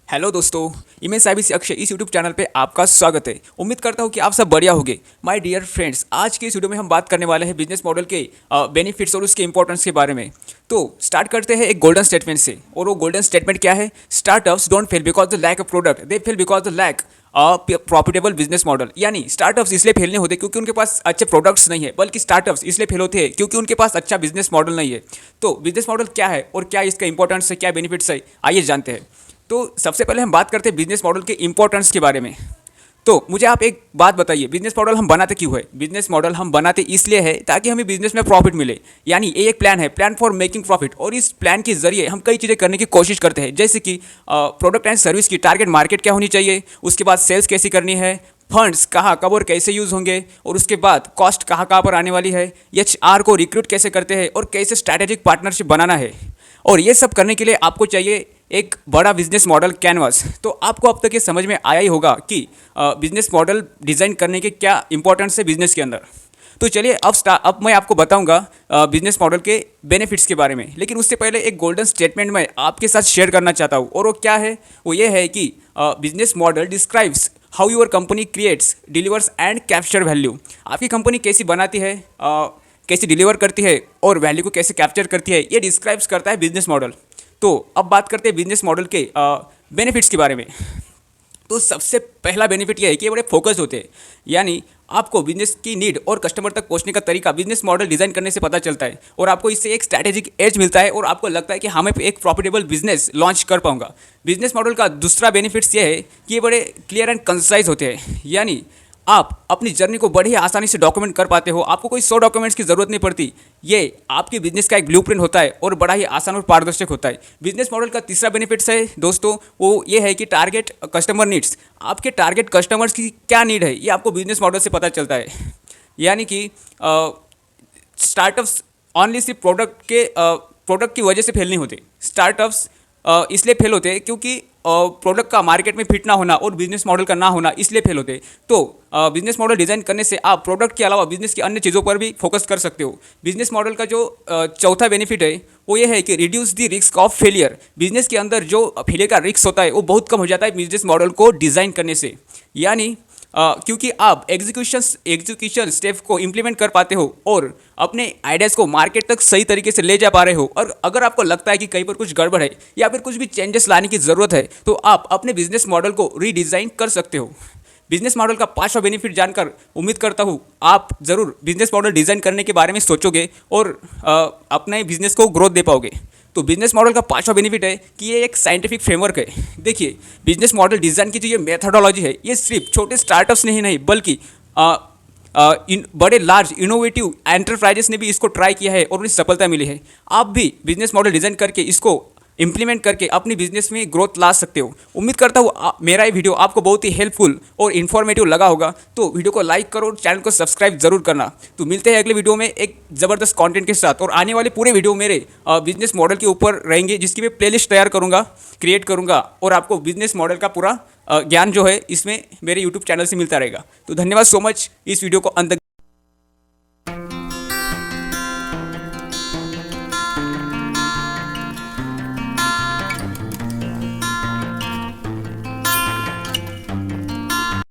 Hello दोस्तों, image साइबिस Akshay इस YouTube channel पे आपका स्वागत है। उम्मीद करता हूँ कि आप सब बढ़िया होंगे। माय डियर फ्रेंड्स, आज के इस वीडियो में हम बात करने वाले हैं बिजनेस मॉडल के बेनिफिट्स और उसके इंपॉर्टेंस के बारे में। तो स्टार्ट करते हैं एक गोल्डन स्टेटमेंट से, और वो गोल्डन स्टेटमेंट क्या है? Startups don't fail because the lack of product, they fail because the lack profitable business model. यानी स्टार्टअप्स इसलिए फेल नहीं होते क्योंकि उनके पास अच्छे प्रोडक्ट्स नहीं है, बल्कि स्टार्टअप्स इसलिए फेल होते हैं क्योंकि उनके पास अच्छा बिजनेस मॉडल नहीं है। तो बिजनेस मॉडल क्या है और क्या इसका इंपॉर्टेंस है, क्या बेनिफिट्स है, आइए जानते हैं। तो सबसे पहले हम बात करते हैं बिजनेस मॉडल के इंपॉर्टेंस के बारे में। तो मुझे आप एक बात बताइए, बिजनेस मॉडल हम बनाते क्यों है? बिजनेस मॉडल हम बनाते इसलिए है ताकि हमें बिजनेस में प्रॉफिट मिले। यानी ये एक प्लान है, प्लान फॉर मेकिंग प्रॉफिट, और इस प्लान के जरिए हम कई चीज़ें करने की कोशिश करते हैं, जैसे कि प्रोडक्ट एंड सर्विस की टारगेट मार्केट क्या होनी चाहिए, उसके बाद सेल्स कैसी करनी है, फंड्स कहाँ कब और कैसे यूज़ होंगे, और उसके बाद कॉस्ट कहाँ कहाँ पर आने वाली है, एचआर को रिक्रूट कैसे करते हैं और कैसे स्ट्रैटेजिक पार्टनरशिप बनाना है। और ये सब करने के लिए आपको चाहिए एक बड़ा बिजनेस मॉडल कैनवास। तो आपको अब तक ये समझ में आया ही होगा कि बिजनेस मॉडल डिज़ाइन करने के क्या इंपॉर्टेंस है बिजनेस के अंदर। तो चलिए अब मैं आपको बताऊंगा बिजनेस मॉडल के बेनिफिट्स के बारे में। लेकिन उससे पहले एक गोल्डन स्टेटमेंट मैं आपके साथ शेयर करना चाहता हूँ, और वो क्या है? वो ये है कि business model describes how your company creates, delivers and capture value. आपकी कंपनी कैसी बनाती है, कैसे डिलीवर करती है और वैल्यू को कैसे कैप्चर करती है, ये डिस्क्राइब्स करता है बिजनेस मॉडल। तो अब बात करते हैं बिजनेस मॉडल के बेनिफिट्स के बारे में। तो सबसे पहला बेनिफिट ये है कि ये बड़े फोकस्ड होते हैं। यानी आपको बिजनेस की नीड और कस्टमर तक पहुंचने का तरीका बिजनेस मॉडल डिज़ाइन करने से पता चलता है, और आपको इससे एक स्ट्रैटेजिक एज मिलता है, और आपको लगता है कि हाँ, मैं एक प्रॉफिटेबल बिजनेस लॉन्च कर पाऊंगा। बिजनेस मॉडल का दूसरा बेनिफिट्स ये है कि ये बड़े क्लियर एंड कंसाइज होते हैं। यानी आप अपनी जर्नी को बड़ी आसानी से डॉक्यूमेंट कर पाते हो, आपको कोई 100 डॉक्यूमेंट्स की ज़रूरत नहीं पड़ती। ये आपके बिजनेस का एक ब्लूप्रिंट होता है और बड़ा ही आसान और पारदर्शक होता है। बिजनेस मॉडल का तीसरा बेनिफिट्स है दोस्तों, वो ये है कि टारगेट कस्टमर नीड्स। आपके टारगेट कस्टमर्स की क्या नीड है, ये आपको बिजनेस मॉडल से पता चलता है। यानी कि स्टार्टअप्स ऑनली सिर्फ प्रोडक्ट की वजह से फेल नहीं होते। स्टार्टअप्स इसलिए फेल होते हैं क्योंकि प्रोडक्ट का मार्केट में फिट ना होना और बिजनेस मॉडल का ना होना, इसलिए फेल होते हैं। तो बिजनेस मॉडल डिज़ाइन करने से आप प्रोडक्ट के अलावा बिजनेस की अन्य चीज़ों पर भी फोकस कर सकते हो। बिजनेस मॉडल का जो चौथा बेनिफिट है वो ये है कि reduce the risk of failure. Business के अंदर जो फेलियर का रिस्क होता है वो बहुत कम हो जाता है बिजनेस मॉडल को डिज़ाइन करने से। यानी क्योंकि आप एग्जीक्यूशन स्टेप को इम्प्लीमेंट कर पाते हो और अपने आइडियाज़ को मार्केट तक सही तरीके से ले जा पा रहे हो। और अगर आपको लगता है कि कहीं पर कुछ गड़बड़ है या फिर कुछ भी चेंजेस लाने की ज़रूरत है, तो आप अपने बिजनेस मॉडल को रीडिज़ाइन कर सकते हो। बिजनेस मॉडल का पांचवा बेनिफिट जानकर उम्मीद करता हूँ आप ज़रूर बिजनेस मॉडल डिज़ाइन करने के बारे में सोचोगे और अपने बिजनेस को ग्रोथ दे पाओगे। तो बिजनेस मॉडल का पांचवा बेनिफिट है कि ये एक साइंटिफिक फ्रेमवर्क है। देखिए, बिजनेस मॉडल डिज़ाइन की जो ये मेथोडोलॉजी है, ये सिर्फ छोटे स्टार्टअप्स नहीं बल्कि बड़े लार्ज इनोवेटिव एंटरप्राइजेस ने भी इसको ट्राई किया है और उन्हें सफलता मिली है। आप भी बिजनेस मॉडल डिज़ाइन करके इसको इम्प्लीमेंट करके अपनी बिजनेस में ग्रोथ ला सकते हो। उम्मीद करता हूँ मेरा ये वीडियो आपको बहुत ही हेल्पफुल और इन्फॉर्मेटिव लगा होगा। तो वीडियो को लाइक करो और चैनल को सब्सक्राइब जरूर करना। तो मिलते हैं अगले वीडियो में एक ज़बरदस्त कंटेंट के साथ, और आने वाले पूरे वीडियो मेरे बिजनेस मॉडल के ऊपर रहेंगे, जिसकी मैं प्लेलिस्ट तैयार करूँगा, क्रिएट करूँगा, और आपको बिजनेस मॉडल का पूरा ज्ञान जो है इसमें मेरे यूट्यूब चैनल से मिलता रहेगा। तो धन्यवाद सो मच इस वीडियो को अंत तक